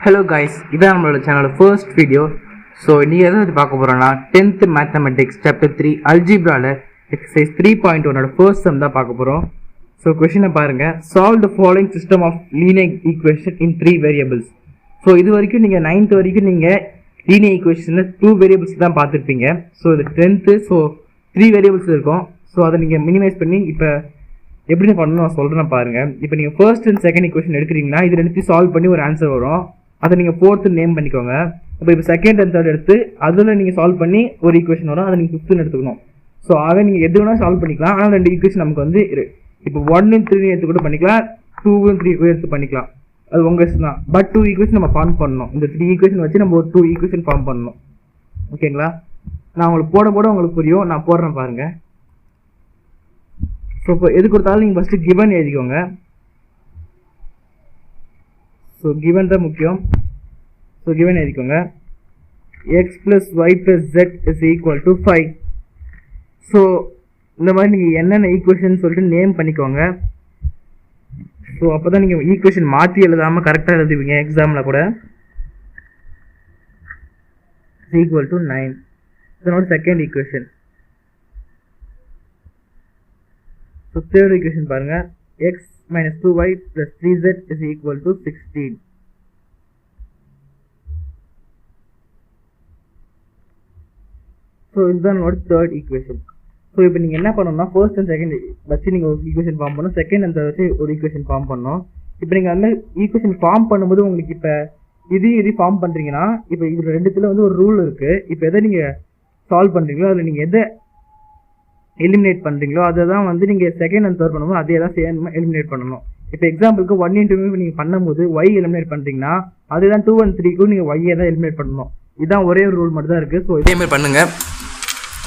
Hello guys, இதான் நம்மளோட சேனலோட ஃபர்ஸ்ட் வீடியோ. ஸோ நீங்கள் எதை பற்றி பார்க்க போகிறோன்னா 10th மேத்தமெட்டிக்ஸ் சாப்டர் 3 அல்ஜிப்ராவில் எக்ஸசைஸ் 3.1 ஃபர்ஸ்ட் சம் தான் பார்க்க போகிறோம். ஸோ கொஷினை பாருங்கள். Solve the following system of linear equation in 3 variables. So இது வரைக்கும் நீங்கள் 9th வரைக்கும் நீங்கள் லீனியர் ஈக்குவேஷனில் 2 வேரியபிள்ஸ் தான் பார்த்துருப்பீங்க. ஸோ இது 10th. ஸோ 3 வேரியபிள்ஸ் இருக்கும். ஸோ அதை நீங்கள் மினிமைஸ் பண்ணி இப்போ எப்படி பண்ணணும் நான் சொல்கிறேன் பாருங்கள். இப்போ நீங்கள் ஃபர்ஸ்ட் அண்ட் செகண்ட் ஈக்குவேஷன் எடுக்கிறீங்கன்னா இது ரெண்டுத்தையும் சால்வ் பண்ணி ஒரு ஆன்சர் வரும். அதை நீங்கள் ஃபோர்த்து நேம் பண்ணிக்கோங்க. இப்போ செகண்ட் அண்ட் தேர்ட் எடுத்து அதில் நீங்கள் சால்வ் பண்ணி ஒரு ஈக்குவேஷன் வரும். அதை நீங்கள் ஃபிஃப்த்துன்னு எடுத்துக்கணும். ஸோ ஆக நீங்கள் எது வேணால் சால்வ் பண்ணிக்கலாம். ஆனால் 2 ஈக்குவேஷன் நமக்கு வந்து இப்போ 1 and 3 எடுத்து கூட பண்ணிக்கலாம், 2 and 3 எடுத்து பண்ணிக்கலாம். அது உங்கள் இஷ்டம் தான். பட் 2 ஈக்குவேஷன் நம்ம ஃபார்ம் பண்ணணும். இந்த 3 ஈக்குவேஷன் வச்சு நம்ம ஒரு 2 ஈக்குவேஷன் ஃபார்ம் பண்ணணும். ஓகேங்களா? நான் உங்களுக்கு போட உங்களுக்கு புரியும். நான் போடுறேன் பாருங்கள். ஸோ இப்போ எது கொடுத்தாலும் நீங்கள் ஃபஸ்ட்டு கிவன் எழுதிக்கோங்க. ஸோ கிவன் தான் முக்கியம். ஸோ கிவன் எழுதிக்கோங்க. x plus y plus z is equal to 5. So இந்த மாதிரி நீங்கள் என்னென்ன ஈக்குவேஷன் சொல்லிட்டு நேம் பண்ணிக்கோங்க. ஸோ அப்போ தான் நீங்கள் ஈக்குவேஷன் மாற்றி எழுதாமல் கரெக்டாக எழுதுவீங்க எக்ஸாமில் கூட. is equal to 9. இதனோட second equation. So third equation பாருங்கள். x minus 2y plus 3z is equal to 16. So இதுதான் என்னோட தேர்ட் ஈக்குவேஷன். ஸோ இப்போ நீங்கள் என்ன பண்ணணும்னா ஃபர்ஸ்ட் அண்ட் செகண்ட் வச்சு நீங்கள் ஒரு ஈக்குவேஷன் ஃபார்ம் பண்ணணும். செகண்ட் அண்ட் தேர்ட் வச்சு ஒரு ஈக்குவேஷன் ஃபார்ம் பண்ணணும். இப்போ நீங்கள் அந்த ஈக்குவேஷன் ஃபார்ம் பண்ணும்போது உங்களுக்கு இப்போ இது ஃபார்ம் பண்ணுறீங்கன்னா இப்போ இது ரெண்டுத்தில் வந்து ஒரு ரூல் இருக்குது. இப்போ எதை நீங்கள் சால்வ் பண்ணுறீங்களோ அதில் நீங்கள் எதை எலிமினேட் பண்ணுறீங்களோ அதை தான் வந்து நீங்கள் செகண்ட் அண்ட் தேர்ட் பண்ணும்போது அதே தான் சேம் எலிமினேட் பண்ணணும். இப்போ எக்ஸாம்பிளுக்கு 1 and 2 நீங்கள் பண்ணும்போது ஒய் எலிமினேட் பண்ணுறீங்கன்னா அதுதான் 2 and 3க்கும் நீங்கள் ஒய்யை தான் எலிமினேட் பண்ணணும். இதுதான் ஒரே ஒரு ரூல் மட்டும் தான் இருக்குது. ஸோ இதே மாதிரி பண்ணுங்கள்.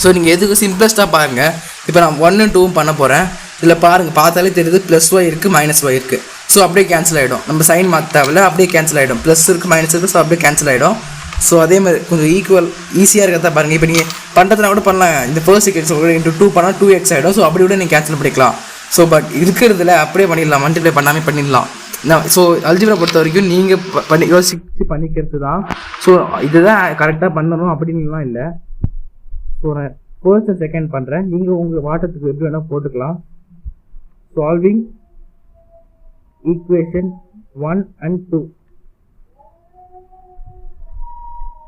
ஸோ நீங்கள் எதுக்கு சிம்பிளஸ்ட்டாக பாருங்கள். இப்போ நான் 1 and 2 பண்ண போகிறேன். இதில் பாருங்கள், பார்த்தாலே தெரியுது +y இருக்குது -y இருக்குது. ஸோ அப்படியே கேன்சல் ஆகிடும். நம்ம சைன் மாற்ற தேவையில்ல, அப்படியே கேன்சல் ஆகிடும். ப்ளஸ் இருக்குது மைனஸ் இருக்குது. ஸோ அப்படியே கேன்சல் ஆகிடும். ஸோ அதே மாதிரி கொஞ்சம் ஈஸியாக இருக்கிறதா பாருங்கள். இப்போ நீங்கள் பண்ணுறதுனா கூட பண்ணலாம். இந்த ஃபர்ஸ்ட் ஈக்குவேஷன் into 2 பண்ணால் 2x ஆகிடும். ஸோ அப்படி கூட நீங்கள் கேன்சல் பண்ணிக்கலாம். ஸோ பட் இருக்கிறதுல அப்படியே பண்ணிடலாம், மல்டிப்ளை பண்ணாமல் பண்ணிடலாம். ஸோ அல்ஜிப்ரா பொறுத்த வரைக்கும் நீங்கள் யோசிச்சு பண்ணிக்கிறது தான். ஸோ இதுதான் கரெக்டாக பண்ணணும் அப்படின்லாம் இல்லை. ஸோ நான் ஃபர்ஸ்ட் அண்ட் செகண்ட் பண்ணுறேன். நீங்கள் உங்கள் வாட்டத்துக்கு எப்படி வேணால் போட்டுக்கலாம். Solving equation 1 and 2.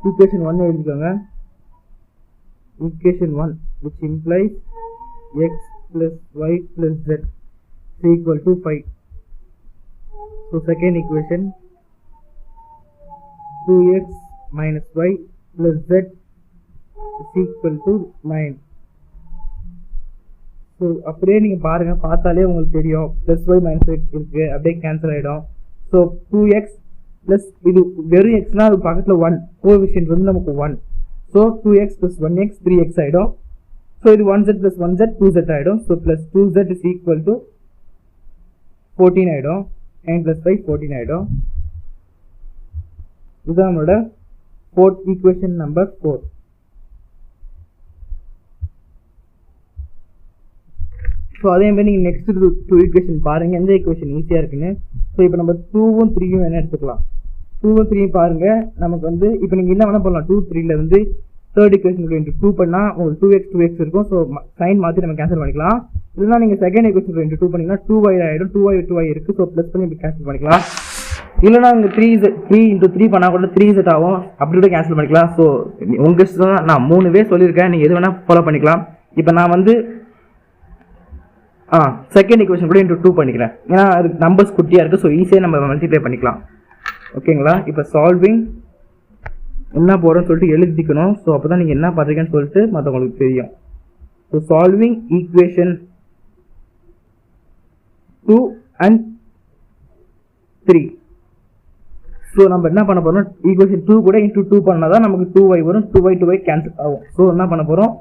ஈக்குவேஷன் 1 எழுதிக்கோங்க. Equation 1 which implies x plus y plus z is equal to 5. So second equation 2x minus y plus z is equal to 9. So அப்படியே நீங்கள் பாருங்கள், பார்த்தாலே உங்களுக்கு தெரியும் +y minus y இருக்குது, அப்படியே கேன்சல் ஆகிடும். ஸோ 2x ப்ளஸ் இது வெறும் எக்ஸ்னால் அது பக்கத்தில் 1 கோஎஃபிஷியன்ட் வந்து நமக்கு 1. So 2x plus 1x 3x ஆகிடும். ஸோ இது 1z plus 1z 2z ஆகிடும். So plus 2z is equal to 14 ஆகிடும். 9 plus 5 14 ஆகிடும். இதுதான் நம்மளோட ஃபோர்த் ஈக்குவேஷன் நம்பர் 4. ஸோ அதே மாதிரி நீங்கள் நெக்ஸ்ட் 2 ஈக்குவேஷன் பாருங்கள், எந்த ஈக்குவேஷன் ஈஸியாக இருக்குன்னு. ஸோ இப்போ நம்ம 2ம் 3யும் என்ன எடுத்துக்கலாம். 2ம் 3யும் பாருங்கள். நமக்கு வந்து இப்போ நீங்கள் என்ன வேணால் பண்ணலாம். 2 3ல் வந்து தேர்ட் ஈக்குவேஷன் into 2 பண்ணால் உங்களுக்கு 2x இருக்கும். ஸோ சைன் மாற்றி நம்ம கேன்சல் பண்ணிக்கலாம். இல்லைனா நீங்கள் செகண்ட் ஈக்குவேஷன் into 2 பண்ணிங்கன்னா 2y ஆகிடும். 2y இருக்குது. ஸோ ப்ளஸ் பண்ணி இப்படி கேன்சல் பண்ணிக்கலாம். இல்லைனா இங்கே 3 into 3 பண்ணால் கூட 3z ஆகும். அப்படி கூட கேன்சல் பண்ணிக்கலாம். ஸோ உங்கள் இஷ்டம் தான். நான் 3 சொல்லியிருக்கேன், நீங்கள் எது வேணால் ஃபாலோ பண்ணிக்கலாம். இப்போ நான் வந்து செகண்ட் ஈக்குவேஷன் கூட into 2 பண்ணிக்கிறேன். ஏன்னா அது நம்பர்ஸ் குட்டியாக இருக்குது. ஸோ ஈஸியாக நம்ம மல்டிப்ளை பண்ணிக்கலாம். ஓகேங்களா? இப்போ சால்விங் என்ன போகிறோன்னு சொல்லிட்டு எழுதிக்கணும். ஸோ அப்போ தான் நீங்கள் என்ன பண்ணுறீங்கன்னு சொல்லிட்டு மற்றவங்களுக்கு தெரியும். So solving equation 2 and 3. So நம்ம என்ன பண்ண போகிறோம், ஈக்குவேஷன் 2 கூட into 2 பண்ணால் தான் நமக்கு 2y வரும். 2y கேன்சல் ஆகும். ஸோ என்ன பண்ண போகிறோம்,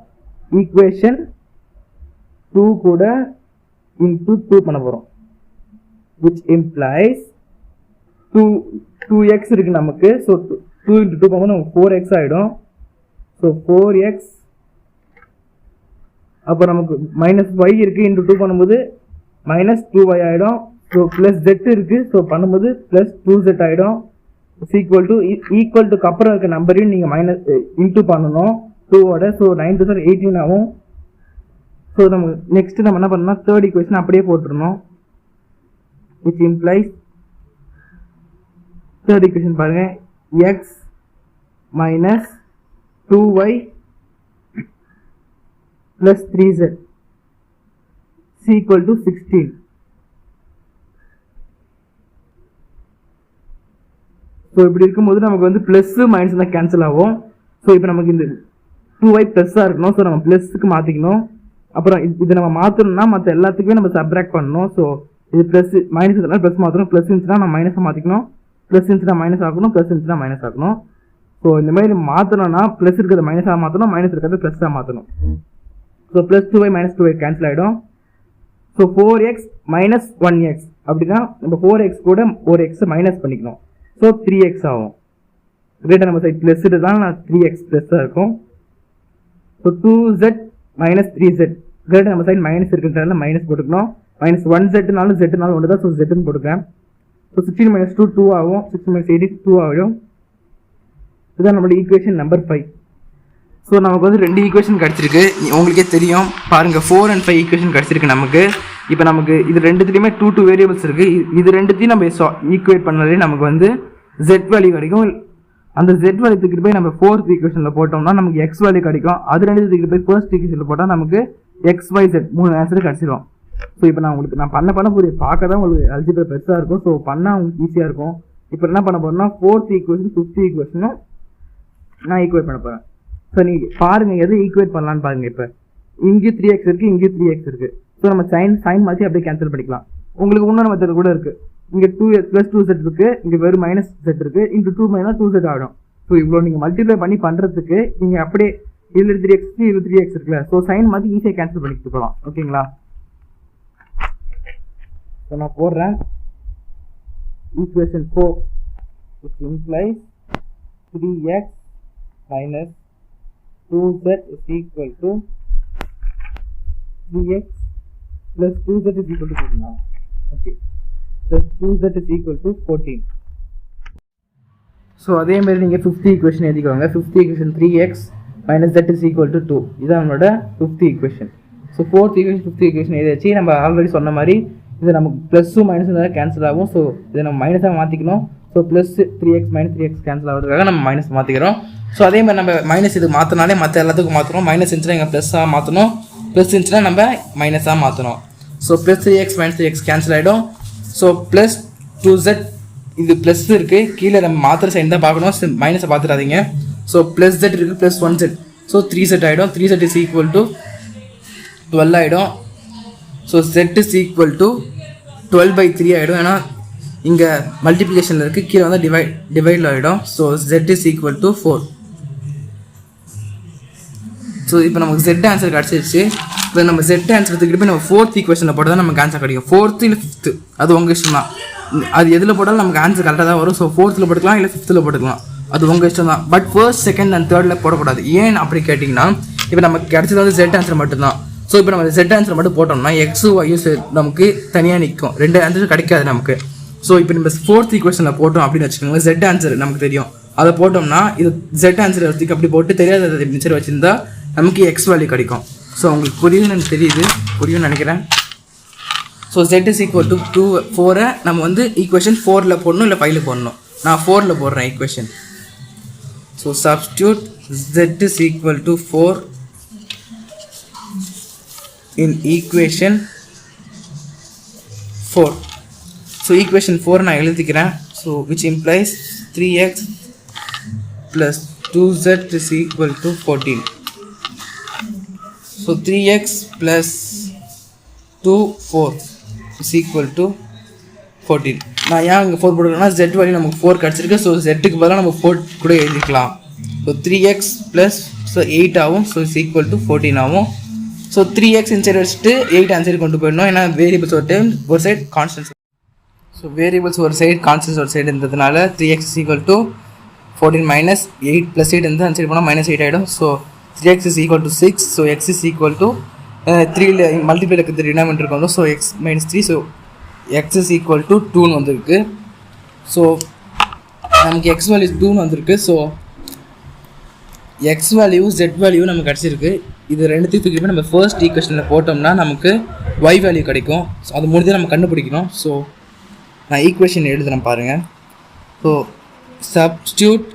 ஈக்குவேஷன் 2 கூட into 2 பண்ண போகிறோம். which implies 2x இருக்குது நமக்கு. ஸோ 2 into 2 பண்ணும்போது நமக்கு 4x ஆகிடும். ஸோ 4x அப்போ நமக்கு -y இருக்குது. into 2 பண்ணும்போது -2y ஆகிடும். ஸோ +z இருக்குது. ஸோ பண்ணும்போது +2z ஆகிடும். ஈக்குவல் டுக்கு அப்புறம் இருக்க நம்பரையும் நீங்கள் மைனஸ் இன்டூ பண்ணணும் 2ஓட. ஸோ 9 2 18 ஆகும். ஸோ நம்ம நெக்ஸ்ட் நம்ம என்ன பண்ணணும்னா தேர்ட் ஈக்குவேஷன் அப்படியே போட்டுருணும். which implies தேர்ட் ஈக்குவேஷன் பாருங்க, x minus 2y plus 3z is equal to 16. So இப்படி இருக்கும்போது நமக்கு வந்து ப்ளஸ் மைனஸ் தான் கேன்சல் ஆகும். ஸோ இப்போ நமக்கு இந்த 2y ப்ளஸ்ஸாக இருக்கணும். ஸோ நம்ம ப்ளஸ்ஸுக்கு மாற்றிக்கணும். அப்புறம் இது நம்ம மாற்றணும்னா மற்ற எல்லாத்துக்குமே நம்ம சப்ராக்ட் பண்ணணும். ஸோ இது ப்ளஸ் மைனஸ் இதெல்லாம் ப்ளஸ் மாற்றணும். ப்ளஸ் இருந்துச்சுன்னா நம்ம மைனஸை மாற்றிக்கணும். ப்ளஸ் இருந்துச்சுன்னா மைனஸ் ஆகணும். ப்ளஸ் இருந்துச்சுன்னா மைனஸ் ஆகணும். ஸோ இந்த மாதிரி மாற்றணும்னா ப்ளஸ் இருக்கிறத மைனஸாக மாற்றணும், மைனஸ் இருக்கிறத ப்ளஸ்ஸாக மாற்றணும். So plus 2y minus 2y cancel ஆகிடும். ஸோ 4x மைனஸ் 1x அப்படின்னா நம்ம 4x கூட ஒரு எக்ஸை மைனஸ் பண்ணிக்கணும். ஸோ 3x ஆகும். கிரேட்டர் நம்ம சைட் ப்ளஸ் தான் 3x ப்ளஸ்ஸாக இருக்கும். So 2z minus 3z greater நம்ம சைட் மைனஸ் இருக்கிறதுனால மைனஸ் போட்டுக்கணும். மைனஸ் 1zனாலும் zனாலும் ஒன்று தான். ஸோ zன்னு போட்டுக்கிறேன். ஸோ 16 மைனஸ் 2 2 ஆகும். 16 மைனஸ் 8 2 ஆகிடும். இதுதான் நம்மளோட ஈக்குவேஷன் நம்பர் 5. ஸோ நமக்கு வந்து 2 ஈக்குவேஷன் கிடச்சிருக்கு. உங்களுக்கே தெரியும் பாருங்கள், 4 and 5 ஈக்குவேஷன் கிடச்சிருக்கு நமக்கு. இப்போ நமக்கு இது ரெண்டுத்துலேயுமே 2 வேரியபிள்ஸ் இருக்குது. இது ரெண்டுத்தையும் நம்ம ஈக்குவேட் பண்ணாலே நமக்கு வந்து z வேல்யூ கிடைக்கும். அந்த z வேல்யூ தூக்கிட்டு போய் நம்ம 4th ஈக்குவேஷனில் போட்டோம்னா நமக்கு x வேல்யூ கிடைக்கும். அது ரெண்டு தூக்கிட்டு போய் ஃபர்ஸ்ட் ஈக்குவேஷனில் போட்டால் நமக்கு xyz 3 ஆன்சர் கிடச்சிடும். ஸோ இப்போ நான் பண்ண புரிய பார்க்க தான் உங்களுக்கு அல்ஜிப்ரா பெருசாக இருக்கும். ஸோ பண்ணால் உங்களுக்கு ஈஸியாக இருக்கும். இப்போ என்ன பண்ண போகிறோம்னா 4th ஈக்குவேஷன் 5th ஈக்குவேஷனும் நான் ஈக்குவேட் பண்ண போகிறேன். ஸோ நீங்கள் பாருங்கள் எது ஈக்குவேட் பண்ணலான்னு பாருங்கள். இப்போ இங்கே 3x இருக்குது, இங்கே 3x இருக்குது. ஸோ நம்ம சைன் மாற்றி அப்படியே கேன்சல் பண்ணிக்கலாம். உங்களுக்கு இன்னொரு மெத்தட் கூட இருக்குது. இங்கே 2x ப்ளஸ் 2z இருக்குது, இங்கே வெறும் மைனஸ் z இருக்குது. இன்ட்டு 2 மைனஸ் 2z ஆகிடும். ஸோ இவ்வளோ நீங்கள் மல்டிப்ளை பண்ணி பண்ணுறதுக்கு நீங்கள் அப்படியே இதில் 3x இது 3x இருக்குல்ல. ஸோ சைன் மாற்றி ஈஸியாக கேன்சல் பண்ணிட்டு போகலாம். ஓகேங்களா? ஸோ நான் போடுறேன் equation 4 which implies 3x minus 2z is equal to 3x plus 2z is equal to 14 now. Okay. Plus 2z is equal to 14. So அதே மாதிரி நீங்கள் 5th ஈக்குவேஷன் எழுதிக்கோங்க. 5th equation 3x minus z is equal to 2. இதான் நம்மளோட 5th equation. So 4th equation 5th equation எழுதிச்சு. நம்ம already சொன்ன மாதிரி இது நமக்கு ப்ளஸ்ஸும் மைனஸும் தான் கேன்சல் ஆகும். ஸோ இதை நம்ம மைனஸாக மாற்றிக்கணும். So plus 3x minus 3x cancel ஆகிறதுக்காக நம்ம மைனஸ் மாற்றிக்கிறோம். ஸோ அதே மாதிரி நம்ம மைனஸ் இது மாற்றினாலே மற்ற எல்லாத்துக்கும் மாற்றணும். மைனஸ் இருந்துச்சுன்னா எங்கள் ப்ளஸ்ஸாக மாற்றணும், ப்ளஸ் இருந்துச்சுன்னா நம்ம மைனஸாக மாற்றணும். So plus 3x minus 3x cancel ஆகிடும். ஸோ ப்ளஸ் 2z இது ப்ளஸ் இருக்குது, கீழே நம்ம மாத்திர சைன் தான் பார்க்கணும், மைனஸை பார்த்துடாதீங்க. ஸோ ப்ளஸ் z இருக்குது, ப்ளஸ் 1z. ஸோ 3z ஆகிடும். 3z இஸ் ஈக்குவல் டு 12 ஆகிடும். So z is equal to 12/3 ஆகிடும். ஏன்னா இங்கே மல்டிப்ளிகேஷனில் இருக்குது, கீழே வந்து டிவைடில் ஆகிடும். So z is equal to 4. So இப்போ நமக்கு z ஆன்சர் கிடச்சிருச்சு. இப்போ நம்ம z ஆன்சர் தூக்கிட்டு போய் நம்ம 4th ஈக்குவேஷனில் போட்டால் தான் நமக்கு ஆன்சர் கிடைக்கும். 4th இல்லை 5th அது உங்கள் இஷ்டம் தான். அது எதில் போட்டாலும் நமக்கு ஆன்சர் கரெக்டாக தான் வரும். ஸோ 4th போட்டுக்கலாம், இல்லை 5th போட்டுக்கலாம், அது உங்கள் இஷ்டம் தான். பட் ஃபர்ஸ்ட், செகண்ட் அண்ட் தேர்டில் போடக்கூடாது. ஏன் அப்படி கேட்டிங்கன்னா, இப்போ நமக்கு கிடைச்சது வந்து z ஆன்சர் மட்டும்தான். ஸோ இப்போ நம்ம z ஆன்சர் மட்டும் போட்டோம்னா x y நமக்கு தனியாக நிற்கும், 2 ஆன்சர் கிடைக்காது நமக்கு. ஸோ இப்போ நம்ம 4th ஈக்குவேஷனில் போட்டோம் அப்படின்னு வச்சுக்கோங்க, z ஆன்சர் நமக்கு தெரியும், அதை போட்டோம்னா இது z ஆன்சர் வச்சுக்கு அப்படி போட்டு தெரியாத ஆன்சர் வச்சுருந்தா நமக்கு x வேல்யூ கிடைக்கும். ஸோ உங்களுக்கு புரியுதுன்னு எனக்கு தெரியுது, புரியும்னு நினைக்கிறேன். So z is equal to 2 4 நம்ம வந்து ஈக்குவேஷன் 4ல் போடணும், இல்லை 5ல் போடணும். நான் 4ல் போடுறேன் equation. So substitute z is equal to 4 in equation 4. So equation 4 நான் எழுதிக்கிறேன். So which implies 3x plus 2z is equal to 14. So 3x plus 2 4 is equal to 14. நான் ஏன் இங்கே 4 போட்டுருக்கேன்னா z வேல்யூ நமக்கு 4 கிடச்சிருக்கு. ஸோ zக்கு பதிலாக நம்ம 4 கூட எழுதிக்கலாம். ஸோ 3x ப்ளஸ் 8 ஆகும். ஸோ இஸ் ஈக்குவல் டு 14 ஆகும். ஸோ 3x இன்சைட் வச்சுட்டு 8 ஆன்சர் கொண்டு போயிடணும். ஏன்னா வேரியபிள்ஸ் ஒரு சைடு கான்ஸ்டன்ஸ். ஸோ வேரியபிள்ஸ் ஒரு சைடு கான்ஸ்டன்ஸ் ஒரு சைடு இருந்ததுனால 3x is equal to 14 minus 8 plus 8 இருந்து ஆன்சர் போனால் மைனஸ் 8 ஆகிடும். So 3x is equal to 6. So x is equal to 3ல மல்டிப்ளை இருக்கிறது டினாமினேட்டர் இருக்கும். So x minus 3. So x is equal to 2ன்னு வந்துருக்கு. ஸோ நமக்கு எக்ஸ் வேல்யூ 2ன்னு வந்திருக்கு. So x value z value நமக்கு கிடச்சிருக்கு. இது ரெண்டுத்தையும் தூக்கி நம்ம ஃபர்ஸ்ட் ஈக்குவேஷனில் போட்டோம்னா நமக்கு ஒய் வேல்யூ கிடைக்கும். ஸோ அது முடிஞ்சு நம்ம கண்டுபிடிக்கணும். ஸோ நான் ஈக்குவேஷன் எழுதுகிறேன் பாருங்கள். So substitute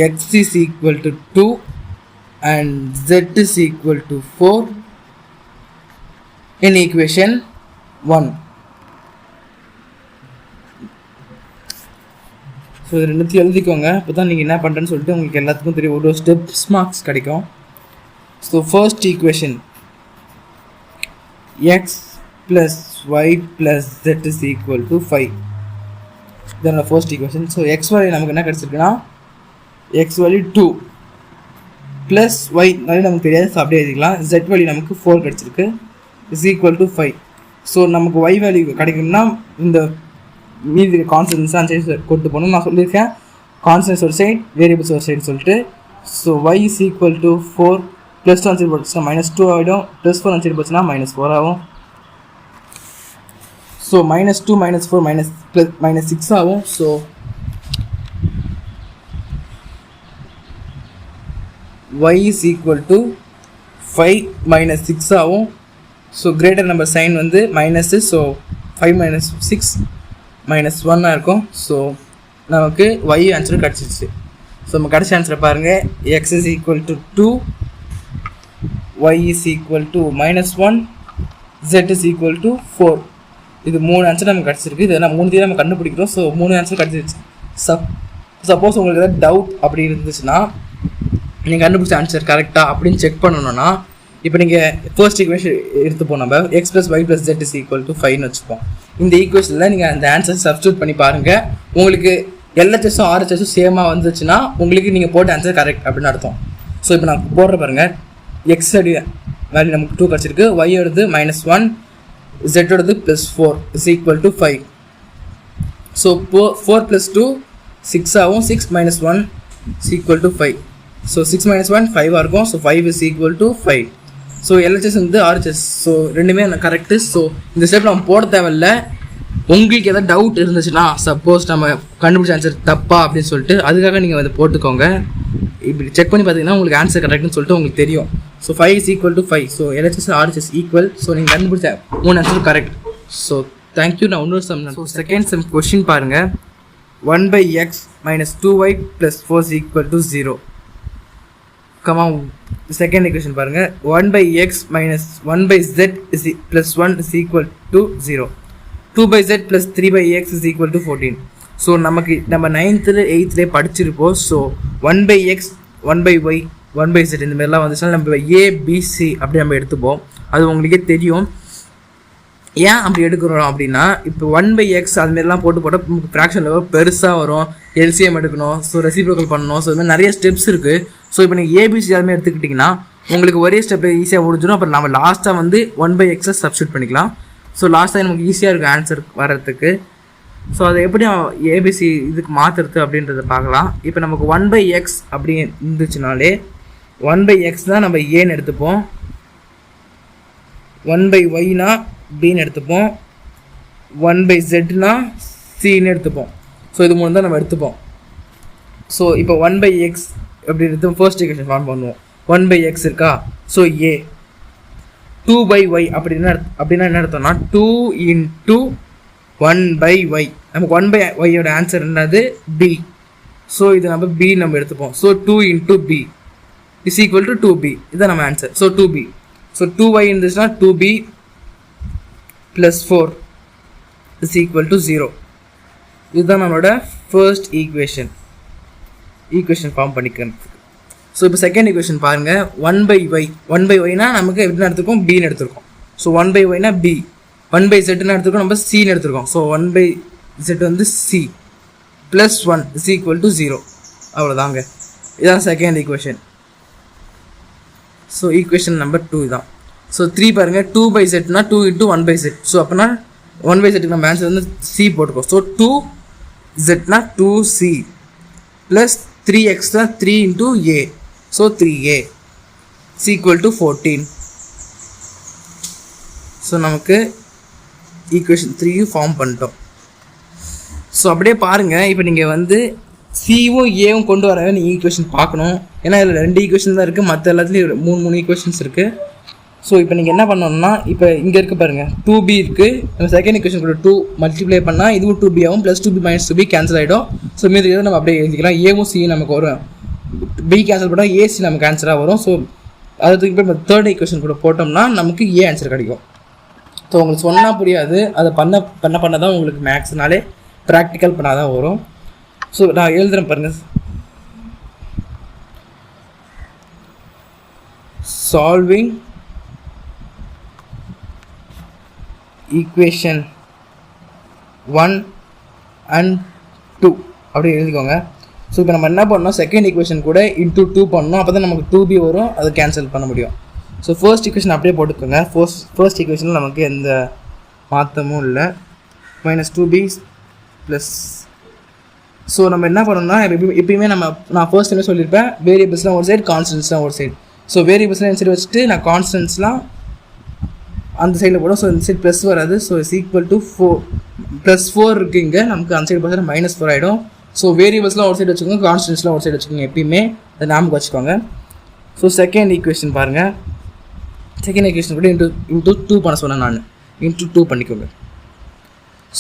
X is equal to 2 and z is equal to 4 in equation 1. So இது ரெண்டுத்தையும் எழுதிக்கோங்க. அப்போ தான் நீங்கள் என்ன பண்ணுறேன்னு சொல்லிட்டு உங்களுக்கு எல்லாத்துக்கும் தெரியும், ஒரு ஸ்டெப்ஸ் மார்க்ஸ் கிடைக்கும். So first equation x plus y plus z is equal to 5. இதனோட first equation. So x value நமக்கு என்ன கிடச்சிருக்குன்னா x value 2 plus y value நமக்கு தெரியாது, ஸோ அப்படியே எழுதிக்கலாம். ஜெட் வேல்யூ நமக்கு 4 கிடச்சிருக்கு இஸ் ஈக்குவல் டு 5. ஸோ நமக்கு ஒய் வேல்யூ கிடைக்கும்னா இந்த மீதி கான்ஸ்டன்ட்ஸ் அந்த சைடு கொண்டு போகணும். நான் சொல்லியிருக்கேன் கான்ஸ்டன்ட்ஸ் ஒரு சைட், வேரியபிள்ஸ் ஒரு சைடு சொல்லிட்டு. So y is equal to 4 plus 2 side போச்சுன்னா -2 ஆகிடும், ப்ளஸ் 4 சைடு போச்சுன்னா -4 ஆகும். ஸோ -2 -4 -6 ஆகும். So y is equal to 5 minus 6 ஆகும். ஸோ கிரேட்டர் நம்பர் சைன் வந்து மைனஸு. ஸோ 5 minus 6 minus 1 இருக்கும். ஸோ நமக்கு y ஆன்சர் கிடச்சிருச்சு. ஸோ நம்ம கடைசி ஆன்சரை பாருங்கள். x is equal to 2, y is equal to -1, z is equal to 4. இது 3 ஆன்சர் நமக்கு கிடச்சிருக்கு. இது நான் 3 நம்ம கண்டுபிடிக்கிறோம். ஸோ 3 ஆன்சர் கிடச்சிருச்சு. சப்போஸ் உங்களுக்கு ஏதாவது டவுட் அப்படி இருந்துச்சுன்னா, நீங்கள் கண்டுபிடிச்ச ஆன்சர் கரெக்டாக அப்படின்னு செக் பண்ணணும்னா, இப்போ நீங்கள் ஃபர்ஸ்ட் ஈக்குவேஷன் எடுத்துப்போம். நம்ம x plus y plus z is equal to 5ன்னு வச்சுப்போம். இந்த ஈக்குவேஷனில் நீங்கள் அந்த ஆன்சர் சப்ஸ்டியூட் பண்ணி பாருங்கள். உங்களுக்கு எல்ஹெச்எஸும் ஆர்ஹெச்எஸும் சேமாக வந்துச்சுன்னா உங்களுக்கு நீங்கள் போட்ட ஆன்சர் கரெக்ட் அப்படின்னு அர்த்தம். ஸோ இப்போ நான் போடுற பாருங்கள். எக்ஸ் வேல்யூ நமக்கு 2 கிடச்சிருக்கு, ஒய்யோடது -1, ஜெட்டோடது +4 இஸ் ஈக்குவல் டு 5. ஸோ 4 + 2 6 ஆகும். 6 - 1 இஸ் ஈக்குவல் டு 5. ஸோ 6 - 1 5 இருக்கும். So 5 is equal to 5. So LHS வந்து ஆர்ஹெச்எஸ். ஸோ ரெண்டுமே கரெக்டு. ஸோ இந்த ஸ்டெப் நம்ம போட தேவையில்ல. உங்களுக்கு எதாவது டவுட் இருந்துச்சுன்னா, சப்போஸ் நம்ம கண்டுபிடிச்ச ஆன்சர் தப்பா அப்படின்னு சொல்லிட்டு அதுக்காக நீங்கள் வந்து போட்டுக்கோங்க. இப்படி செக் பண்ணி பார்த்தீங்கன்னா உங்களுக்கு ஆன்சர் கரெக்ட்னு சொல்லிட்டு உங்களுக்கு தெரியும். So 5 is equal to 5. So LHS RHS equal. So நீங்கள் கண்டுபிடிச்ச 3 ஆன்சர் கரெக்ட். So thank you. நான் இன்னொரு sum. So second sum question பாருங்கள். 1/x minus 2y plus 4 is equal to 0. Come on, second equation பாருங்க. 1/x minus 1/z is plus 1 is equal to 0. 2/z plus 3/x is equal to 14. So நமக்கு நம்ம 9th 8th படிச்சிருப்போம். So 1/x 1/y 1/z இந்த மாதிரிலாம் வந்துச்சுன்னா நம்ம ABC அப்படி நம்ம எடுத்துப்போம். அது உங்களுக்கே தெரியும். ஏன் அப்படி எடுக்கிறோம் அப்படின்னா, இப்போ 1/x அதுமாரிலாம் போட்டால் நமக்கு ஃப்ராக்ஷன் லெவல் பெருசாக வரும். எல்சிஎம் எடுக்கணும், ஸோ ரெசிப்ரோக்கல் பண்ணணும். ஸோ இது மாதிரி நிறைய ஸ்டெப்ஸ் இருக்குது. ஸோ இப்போ நீங்கள் ஏபிசி அதுமாதிரி எடுத்துக்கிட்டிங்கன்னா உங்களுக்கு ஒரே ஸ்டெப்பில் ஈஸியாக முடிஞ்சிடும். அப்புறம் நம்ம லாஸ்ட்டாக வந்து 1/x சப்ஸ்டியூட் பண்ணிக்கலாம். ஸோ லாஸ்ட்டாக நமக்கு ஈஸியாக இருக்குது ஆன்சர் வர்றதுக்கு. ஸோ அதை எப்படி ஏபிசி இதுக்கு மாற்றுறது அப்படின்றத பார்க்கலாம். இப்போ நமக்கு 1/x அப்படி இருந்துச்சுனாலே 1/x தான் நம்ம ஏன்னு எடுத்துப்போம், 1/yனா பின்னு எடுத்துப்போம், 1/zனா சின்னு எடுத்துப்போம். ஸோ இது மூணு தான் நம்ம எடுத்துப்போம். ஸோ இப்போ 1/x அப்படி எடுத்து ஃபர்ஸ்ட் ஈக்குவேஷன் ஃபார்ம் பண்ணுவோம். 1/x இருக்கா, ஸோ ஏ. 2/y அப்படின்னா என்ன எடுத்தோம்னா 2 × 1/y. நமக்கு 1/yயோட ஆன்சர் என்னது b. ஸோ இது நம்ம b நம்ம எடுத்துப்போம். So 2 × b is equal to 2b. இதுதான் நம்ம answer. So 2b. So 2y இருந்துச்சுன்னா 2b + 4 இஸ் ஈக்குவல் டு 0. இதுதான் நம்மளோட ஃபர்ஸ்ட் ஈக்குவேஷன் ஃபார்ம் பண்ணிக்கிறேன். ஸோ இப்போ செகண்ட் ஈக்குவேஷன் பாருங்கள். 1/y 1/yனா நமக்கு எப்படின்னு எடுத்துருக்கோம், பின்னு எடுத்துருக்கோம். ஸோ 1/yனா b, 1/zன்னு எடுத்துருக்கோம், நம்ம சின்னு எடுத்துருக்கோம். ஸோ 1/z வந்து c + 1 இஸ் ஈக்குவல் டு 0. அவ்வளோதாங்க. இதுதான் second equation. So equation number 2 தான். ஸோ 3 பாருங்கள். 2/zனா 2 × 1/z. ஸோ அப்போனா 1/zக்கு நம்ம ஆன்சர் வந்து c போட்டுக்கோ. ஸோ 2zனா 2c + 3x 3 × a. So 3a is equal to 14. So நமக்கு ஈக்குவேஷன் 3 ஃபார்ம் பண்ணிட்டோம். ஸோ அப்படியே பாருங்கள். இப்போ நீங்கள் வந்து சியும் ஏவும் கொண்டு வர நீங்கள் ஈக்குவேஷன் பார்க்கணும். ஏன்னா இதில் 2 ஈக்குவேஷன் தான் இருக்குது, மற்ற எல்லாத்துலேயும் 3 ஈக்குவேஷன்ஸ் இருக்குது. ஸோ இப்போ நீங்கள் என்ன பண்ணணும்னா, இப்போ இங்கே இருக்குது பாருங்கள் 2b இருக்குது. நம்ம செகண்ட் ஈக்குவேஷன் கூட 2 மல்டிப்ளை பண்ணால் இதுவும் 2b ஆகும், plus 2b minus 2b cancel ஆகிடும். ஸோ மீது நம்ம அப்படியே எழுதிக்கலாம். ஏவும் சியும் நமக்கு வரும், பி கேன்சல் பண்ணால் ஏசி நமக்கு ஆன்சராக வரும். ஸோ அதுக்கு இப்போ நம்ம தேர்ட் ஈக்குவேஷன் கூட போட்டோம்னா நமக்கு ஏ ஆன்சர் கிடைக்கும். ஸோ உங்களுக்கு சொன்னால் புரியாது, அதை பண்ண தான் உங்களுக்கு மேக்ஸ்னாலே ப்ராக்டிக்கல் பண்ணால் தான் வரும். ஸோ நான் எழுதுகிறேன் பாருங்கள். சால்விங் ஈக்குவேஷன் 1 and 2 அப்படி எழுதிக்கோங்க. ஸோ இப்போ நம்ம என்ன பண்ணோம், செகண்ட் ஈக்குவேஷன் கூட இன்ட்டு 2 பண்ணணும், அப்போ தான் நமக்கு 2b வரும், அதை கேன்சல் பண்ண முடியும். ஸோ ஃபர்ஸ்ட் ஈக்குவேஷன் அப்படியே போட்டுக்கோங்க. ஃபர்ஸ்ட் ஈக்குவேஷனில் நமக்கு எந்த மாற்றமும் இல்லை, -2b ப்ளஸ். ஸோ நம்ம என்ன பண்ணோம்னா, எப்பயுமே நான் ஃபர்ஸ்ட் டைமே சொல்லியிருப்பேன், வேரியபிள்ஸ்லாம் ஒரு சைடு, கான்ஸ்டன்ட்ஸ்லாம் ஒரு சைடு. ஸோ வேரியபிள்ஸ்லாம் இந்த சைடு வச்சுட்டு நான் கான்ஸ்டன்ட்ஸ்லாம் அந்த சைடில் போடும். ஸோ இந்த சைடு ப்ளஸ் வராது. ஸோ இஸ் ஈக்குவல் டு 4 +4 இருக்குது இங்கே, நமக்கு அந்த சைடு பார்த்தா -4 ஆகிடும். ஸோ வேரியபிள்ஸ்லாம் ஒரு சைடு வச்சுக்கோங்க, கான்ஸ்டன்ட்ஸ்லாம் ஒரு சைடு வச்சுக்கோங்க, எப்பயுமே அதை ஞாபகம் வச்சுக்கோங்க. ஸோ செகண்ட் ஈக்குவேஷன் பாருங்கள், செகண்ட் ஈக்குவேஷன் கூட இன்ட்டு 2 பண்ண சொன்னேன் நான், இன்ட்டு 2 பண்ணிக்கோங்க.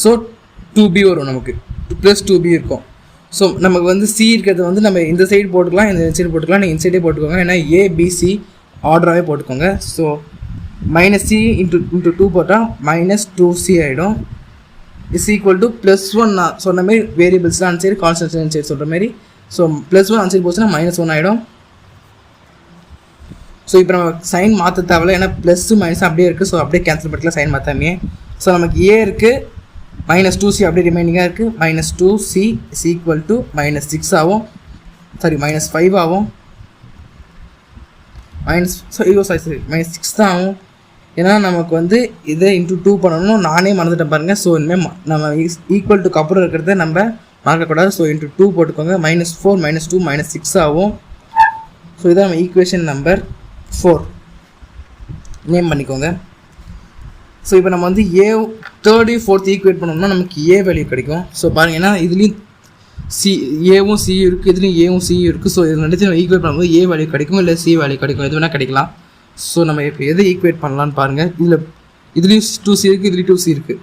ஸோ 2b வரும், நமக்கு ப்ளஸ் 2b இருக்கும். ஸோ நமக்கு வந்து சி இருக்கிறது வந்து நம்ம இந்த சைடு போட்டுக்கலாம், இந்த சைடு போட்டுக்கலாம், நீங்கள் இந்த சைடே போட்டுக்கோங்க, ஏன்னா ஏபிசி ஆர்டராகவே போட்டுக்கோங்க. ஸோ -c இன்ட்டு 2 போட்டால் -2c ஆகிடும். இஸ் ஈக்குவல் டு +1 நான் சொன்ன மாதிரி வேரியபிள்ஸ்லாம் அந்த சைடு, கான்ஸ்டன்ட்ஸ் அந்த சைடு சொல்கிற மாதிரி. ஸோ +1 அந்த சைடு போச்சுன்னா -1 ஆகிடும். ஸோ இப்போ நம்ம சைன் மாற்ற தேவையில்ல, ஏன்னா ப்ளஸ் மைனஸ் அப்படியே இருக்குது. ஸோ அப்படியே கேன்சல் பண்ணிக்கலாம் சைன் மாற்றாமே. ஸோ நமக்கு ஏ இருக்குது, -2c அப்படியே ரிமைனிங்காக இருக்குது. -2c இஸ் ஈக்குவல் டு -6 ஆகும், சாரி -5 ஆகும், -6 தான் ஆகும். ஏன்னா நமக்கு வந்து இதை இன்ட்டு 2 பண்ணணும், நானே மறந்துட்டேன் பாருங்கள். ஸோ இனிமேல் நம்ம ஈக்குவல் டுக்கு அப்புறம் இருக்கிறத நம்ம மறக்கக்கூடாது. ஸோ இன்ட்டு 2 போட்டுக்கோங்க, -4 -2 -6 ஆகும். ஸோ இதான் நம்ம ஈக்குவேஷன் நம்பர் 4 நேம் பண்ணிக்கோங்க. ஸோ இப்போ நம்ம வந்து ஏ தேர்டு ஃபோர்த் ஈக்குவேட் பண்ணோம்னா நமக்கு ஏ வேல்யூ கிடைக்கும். ஸோ பாருங்கள், ஏன்னா இதுலேயும் ஏவும் சியும் இருக்குது, இதுலேயும் ஏவும் சியும் இருக்குது. ஸோ இது ரெண்டுத்தையும் நம்ம ஈக்குவேட் பண்ணும்போது ஏ வேல்யூ கிடைக்கும், இல்லை சி வேல்யூ கிடைக்கும், எது வேணால் கிடைக்கலாம். ஸோ நம்ம இப்போ எதை ஈக்குவேட் பண்ணலான்னு பாருங்கள். இதுலேயும் 2c இருக்குது, இதுலேயும் 2c இருக்குது.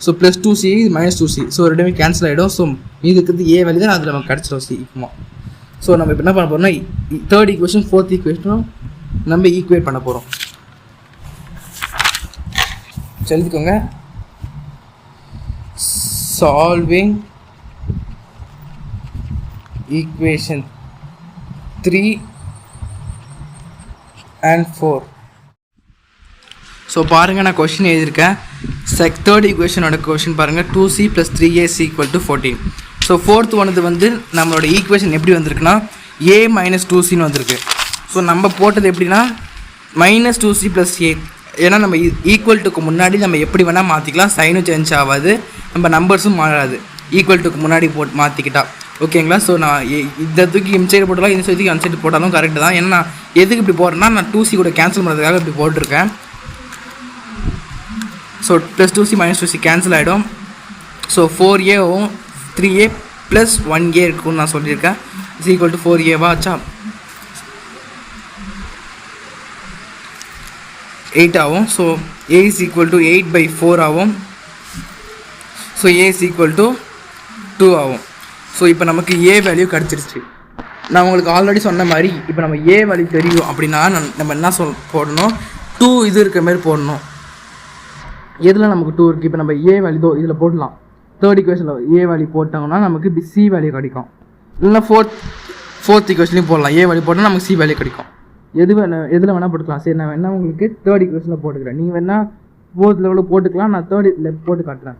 ஸோ +2c -2c, ஸோ ரெண்டுமே கேன்சல் ஆகிடும். ஸோ இது இருக்கிறது ஏ வேல்யூ தான், அதில் நமக்கு கிடச்சிடும் சி ஈக்குமா. ஸோ நம்ம இப்போ என்ன பண்ண போகிறோம்னா, தேர்ட் ஈக்குவேஷன் ஃபோர்த் ஈக்குவேஷனும் நம்ம ஈக்குவேட் பண்ண போகிறோம். எழுதிக்கோங்க, சால்விங் ஈக்குவேஷன் 3 and 4. ஸோ பாருங்கள், நான் கொஷின் எழுதியிருக்கேன். தேர்ட் ஈக்குவேஷனோட கொஷின் பாருங்கள், 2c + 3ac = 14. ஸோ ஃபோர்த் ஒன்று வந்து நம்மளோட ஈக்குவேஷன் எப்படி வந்திருக்குன்னா a - 2cன்னு வந்திருக்கு. ஸோ நம்ம போட்டது எப்படின்னா -2c + a, ஏன்னா நம்ம ஈக்குவல் டுக்கு முன்னாடி நம்ம எப்படி வேணால் மாற்றிக்கலாம், சைனும் சேஞ்ச் ஆகாது, நம்ம நம்பர்ஸும் மாறாது ஈக்குவல் டுக்கு முன்னாடி மாற்றிக்கிட்டா. ஓகேங்களா? ஸோ நான் இந்த தூக்கி இந்த சைடு போட்டாலும் இந்த சைடுக்கு அந்த சைடு போட்டாலும் கரெக்டு தான். ஏன்னா நான் எதுக்கு இப்படி போடுறேன்னா, நான் 2c கூட கேன்சல் பண்ணுறதுக்காக இப்படி போட்டிருக்கேன். ஸோ +2c -2c கேன்சல் ஆகிடும். ஸோ 4aவும் 3a + 1a இருக்குன்னு நான் சொல்லியிருக்கேன். இஸ் ஈக்குவல் டு 4a ஆச்சா, 8 ஆகும். So a is equal to 8/4 ஆகும். So a is equal to 2 ஆகும். ஸோ இப்போ நமக்கு a வேல்யூ கிடச்சிருச்சு. நான் உங்களுக்கு ஆல்ரெடி சொன்ன மாதிரி இப்போ நம்ம a வேல்யூ தெரியும் அப்படின்னா நம்ம என்ன போடணும், 2 இது இருக்கிற மாதிரி போடணும். எதில் நமக்கு 2 இருக்குது, இப்போ நம்ம a வேல்யூ இதில் போடலாம். தேர்ட் ஈக்குவேஷனில் a வேல்யூ போட்டாங்கன்னா நமக்கு c வேல்யூ கிடைக்கும். இல்லைன்னா ஃபோர்த் ஈக்குவேஷன்லையும் போடலாம், a வேல்யூ போட்டால் நமக்கு c வேல்யூ கிடைக்கும். எதில் வேணால் போட்டுக்கலாம். சரி, நான் வேணால் உங்களுக்கு தேர்ட் ஈக்குவேஷனில் போட்டுக்கிறேன், நீங்கள் வேணால் ஃபோர்த் லெவலில் போட்டுக்கலாம். நான் தேர்ட் போட்டு காட்டுறேன்.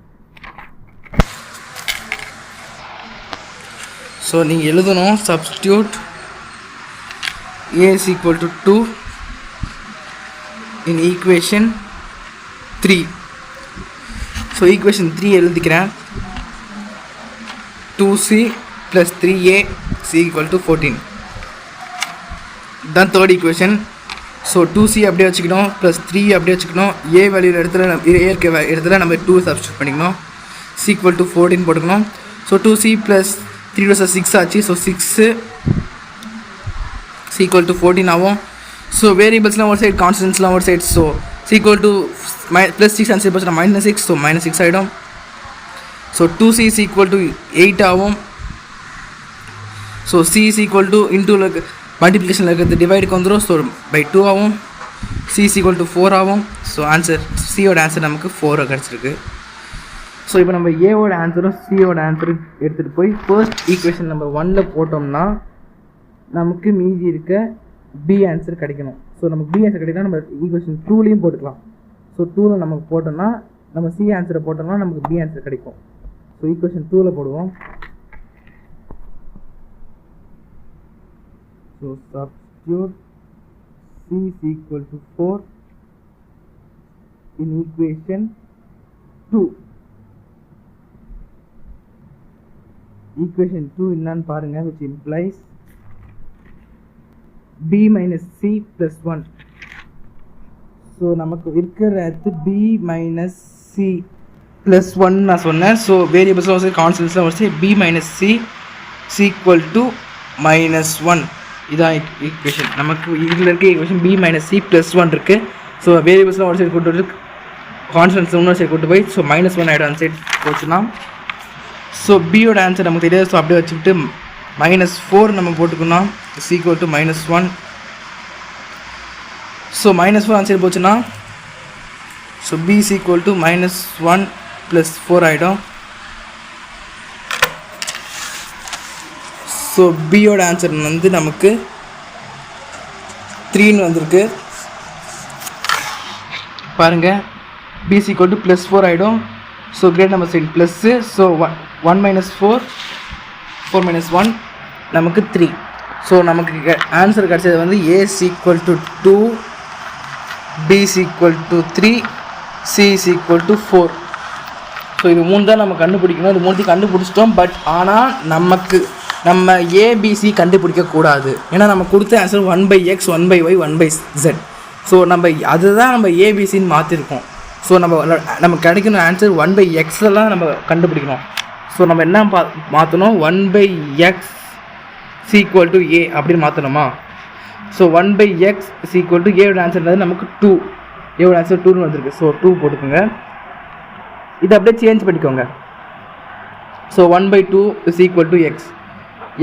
ஸோ நீங்கள் எழுதணும், substitute a is equal to 2 in equation 3. So equation 3 எழுதிக்கிறேன், 2c + 3a is equal to 14. தான் தேர்ட் ஈக்குவேஷன். ஸோ 2c அப்படியே வச்சுக்கணும், +3 அப்படியே வச்சுக்கணும். a வேல்யூ இடத்துல நம்ம 2 சப்ஸ்டியூட் பண்ணிக்கணும். is equal to 14 போட்டுக்கணும். ஸோ 2c + 3 2 6 ஆச்சு. ஸோ 6 equal to 14 ஆகும். ஸோ வேரியபிள்ஸ்லாம் ஒரு சைடு, கான்ஸ்டன்ட்ஸ்லாம் ஒரு side. So equal to +6 answer போச்சுன்னா -6. ஸோ -6 ஆகிடும். So 2c is equal to 8 ஆகும். So c is equal to இன்டூவில் மல்டிப்ளிகேஷனில் இருக்கிறது டிவைடுக்கு வந்துடும். ஸோ பை 2 ஆகும். c is equal to 4 ஆகும். ஸோ ஆன்சர் சியோட ஆன்சர் நமக்கு 4 கிடச்சிருக்கு. ஸோ இப்போ நம்ம ஏவோட ஆன்சரும் சியோட ஆன்சரும் எடுத்துகிட்டு போய் ஃபர்ஸ்ட் ஈக்குவேஷன் நம்பர் 1ல் போட்டோம்னா நமக்கு மீதி இருக்க பி ஆன்சர் கிடைக்கணும். ஸோ நமக்கு பி ஆன்சர் கிடைக்கணும். நம்ம ஈக்குவேஷன் 2லேயும் போட்டுக்கலாம். ஸோ 2ல் நமக்கு போட்டோம்னா நம்ம சி ஆன்சரை போட்டோம்னா நமக்கு பி ஆன்சர் கிடைக்கும். ஸோ ஈக்குவேஷன் 2ல் போடுவோம். So substitute c is equal to 4 in equation 2. equation 2 என்னன்னு பாருங்க, which implies b minus c plus 1. So நமக்கு இருக்கிறது b minus c plus 1 நான் சொன்னேன். ஸோ வேரியபிள்ஸ்லாம் வச்சு கான்ஸ்டன்ட்ஸ்லாம் வச்சு b minus c is equal to -1. இதான் ஈக்குவேஷன். நமக்கு இதில் இருக்க equation b minus c plus 1 இருக்குது. ஸோ வேரியபிள்ஸ்லாம் ஒரு சைடு கூட்டு வந்து கான்ஸ்டன்ட்ஸ் இன்னொரு சைடு கூட்டு போய் ஸோ -1 ஆகிடும். அந்த சைடு போச்சுன்னா ஸோ பியோட ஆன்சர் நமக்கு தெரியாது. ஸோ அப்படியே வச்சுக்கிட்டு -4 நம்ம போட்டுக்கணும். Is equal to -1. So -4 answer போச்சுன்னா so b is equal to -1 + 4 ஆகிடும். ஸோ பியோட ஆன்சர் வந்து நமக்கு 3ன்னு வந்திருக்கு. பாருங்கள், b is equal to +4 ஆகிடும். So great number sign plus. So 1 - 4 4 - 1 நமக்கு 3. ஸோ நமக்கு ஆன்சர் கிடச்சது வந்து a is equal to 2, b is equal to 3, c is equal to 4. So இது 3 தான் நம்ம கண்டுபிடிக்கணும். இது 3 கண்டுபிடிச்சிட்டோம். பட் ஆனால் நம்ம ஏபிசி கண்டுபிடிக்கக்கூடாது. ஏன்னா நம்ம கொடுத்த answer 1/x 1/y 1/z. So நம்ம அதுதான் நம்ம ஏபிசின்னு மாற்றிருக்கோம். ஸோ நம்ம கிடைக்கணும் ஆன்சர் 1/xலாம் நம்ம கண்டுபிடிக்கணும். ஸோ நம்ம என்ன மாற்றணும், 1/x = a அப்படின்னு மாற்றணுமா? ஸோ 1/x = a ஓட ஆன்சர் நமக்கு 2. ஏவோட ஆன்சர் 2ன்னு வந்திருக்கு. ஸோ 2 போட்டுக்கோங்க. இதை அப்படியே சேஞ்ச் பண்ணிக்கோங்க. So 1/2 = x.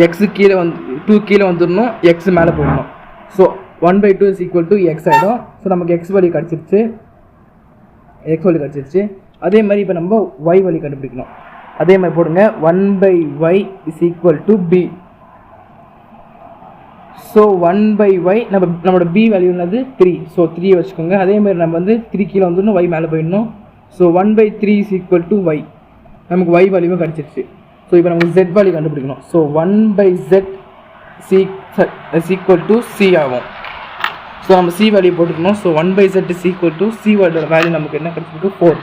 x கீழே 2 கீழே வந்துடணும், x மேலே போயிடணும். ஸோ 1/2 = x ஆகிடும். ஸோ நமக்கு x வேல்யூ கிடச்சிருச்சு. அதே மாதிரி இப்போ நம்ம y வேல்யூ கண்டுபிடிக்கணும். அதே மாதிரி போடுங்க, 1/y = b. ஸோ 1/y நம்மளோட b வேல்யூ என்னது 3. ஸோ 3 வச்சுக்கோங்க. அதே மாதிரி நம்ம வந்து 3 கீழே வந்துடணும், y மேலே போயிடணும். So 1/3 = y. நமக்கு y வேல்யூவும் கிடச்சிருச்சு. ஸோ இப்போ நமக்கு z வேல்யூ கண்டுபிடிக்கணும். ஸோ 1/z = c ஆகும். ஸோ நம்ம c வேல்யூ போட்டுக்கணும். ஸோ 1/z = c வேல்யூ நமக்கு என்ன கிடச்சிருக்கு 4